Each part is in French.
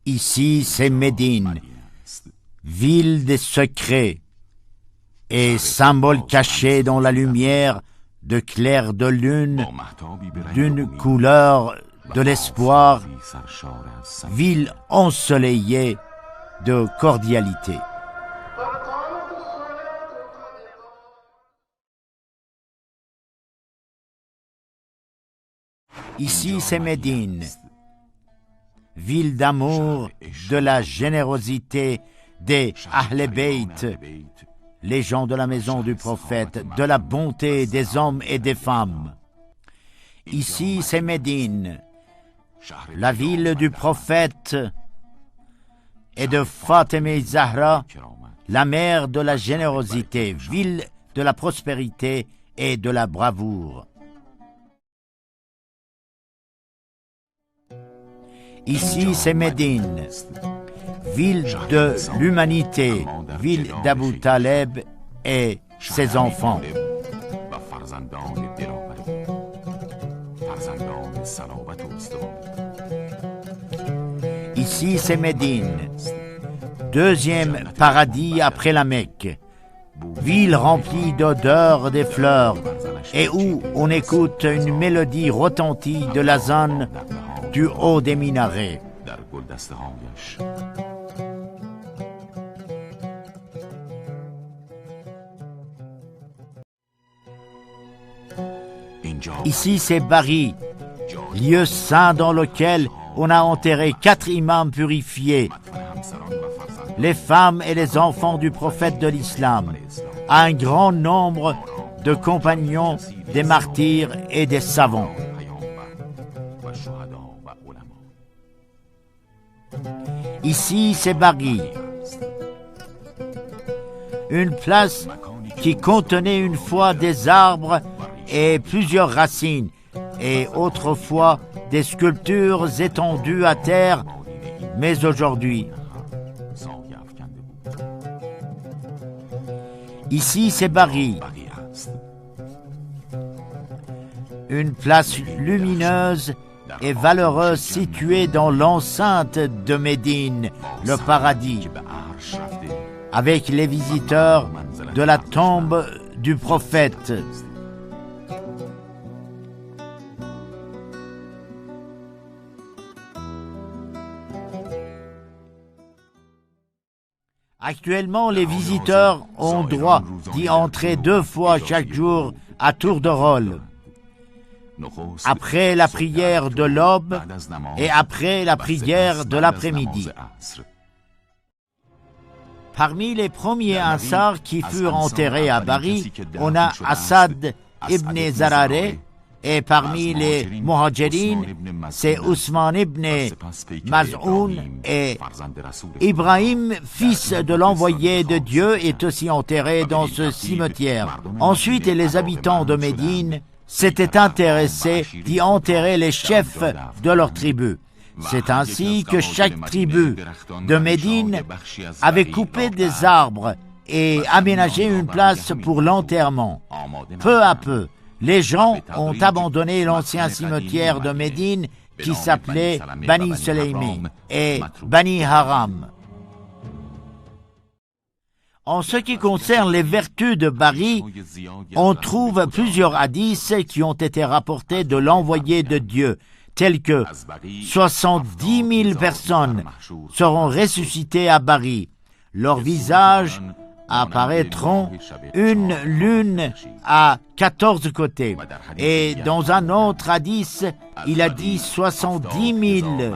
Ici, c'est Médine, ville des secrets et symbole caché dans la lumière de clair de lune, d'une couleur de l'espoir, ville ensoleillée de cordialité. Ici, c'est Médine, ville d'amour, de la générosité des Ahl Bayt, les gens de la maison du prophète, de la bonté des hommes et des femmes. Ici, c'est Médine, la ville du prophète et de Fatima Zahra, la mère de la générosité, ville de la prospérité et de la bravoure. Ici, c'est Médine, ville de l'humanité, ville d'Abu Taleb et ses enfants. Ici, c'est Médine, deuxième paradis après la Mecque, ville remplie d'odeurs des fleurs et où on écoute une mélodie retentie de l'azan du haut des minarets. Ici, c'est Bari, lieu saint dans lequel on a enterré 4 imams purifiés, les femmes et les enfants du prophète de l'islam, un grand nombre de compagnons, des martyrs et des savants. Ici, c'est Bari, une place qui contenait une fois des arbres et plusieurs racines, et autrefois des sculptures étendues à terre, mais aujourd'hui. Ici, c'est Bari, une place lumineuse et valeureuse située dans l'enceinte de Médine, le paradis, avec les visiteurs de la tombe du prophète. Actuellement, les visiteurs ont droit d'y entrer 2 fois chaque jour à tour de rôle, après la prière de l'aube et après la prière de l'après-midi. Parmi les premiers Ansar qui furent enterrés à Bari, on a Asad ibn Zarare, et parmi les Muhajirin, c'est Ousmane ibn Maz'oun, et Ibrahim, fils de l'envoyé de Dieu, est aussi enterré dans ce cimetière. Ensuite, les habitants de Médine s'étaient intéressés d'y enterrer les chefs de leur tribu. C'est ainsi que chaque tribu de Médine avait coupé des arbres et aménagé une place pour l'enterrement. Peu à peu, les gens ont abandonné l'ancien cimetière de Médine qui s'appelait Bani Sulaimi et Bani Haram. En ce qui concerne les vertus de Bari, on trouve plusieurs hadiths qui ont été rapportés de l'envoyé de Dieu, tels que 70 000 personnes seront ressuscitées à Bari. Leurs visages apparaîtront une lune à 14 côtés. Et dans un autre hadith, il a dit 70 000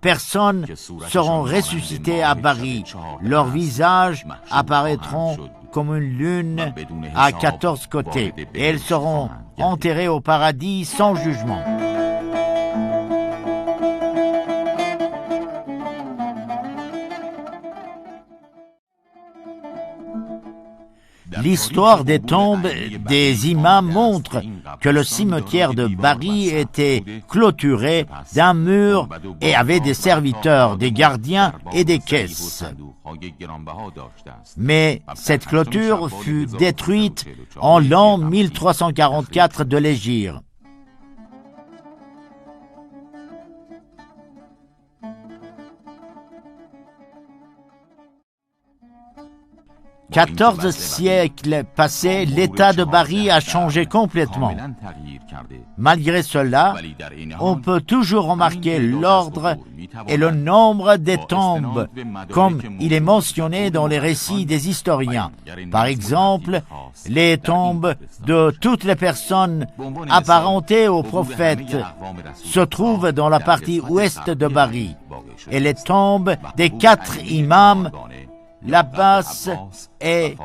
personnes seront ressuscitées à Bari. Leurs visages apparaîtront comme une lune à 14 côtés. Et elles seront enterrées au paradis sans jugement. L'histoire des tombes des imams montre que le cimetière de Bari était clôturé d'un mur et avait des serviteurs, des gardiens et des caisses. Mais cette clôture fut détruite en l'an 1344 de l'Hégire. 14 siècles passés, l'état de Bari a changé complètement. Malgré cela, on peut toujours remarquer l'ordre et le nombre des tombes, comme il est mentionné dans les récits des historiens. Par exemple, les tombes de toutes les personnes apparentées au prophète se trouvent dans la partie ouest de Bari, et les tombes des 4 imams, l'Abbas et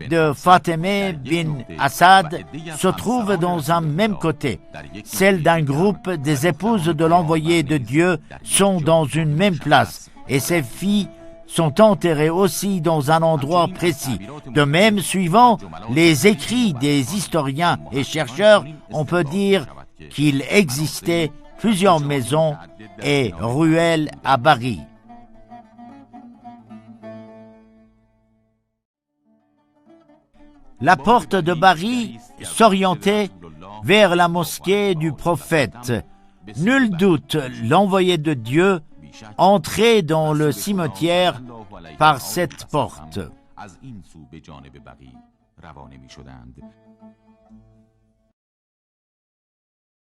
de Fatemeh bin Assad, se trouvent dans un même côté. Celles d'un groupe des épouses de l'envoyé de Dieu sont dans une même place, et ses filles sont enterrées aussi dans un endroit précis. De même, suivant les écrits des historiens et chercheurs, on peut dire qu'il existait plusieurs maisons et ruelles à Bari. La porte de Bari s'orientait vers la mosquée du prophète. Nul doute, l'envoyé de Dieu entrait dans le cimetière par cette porte.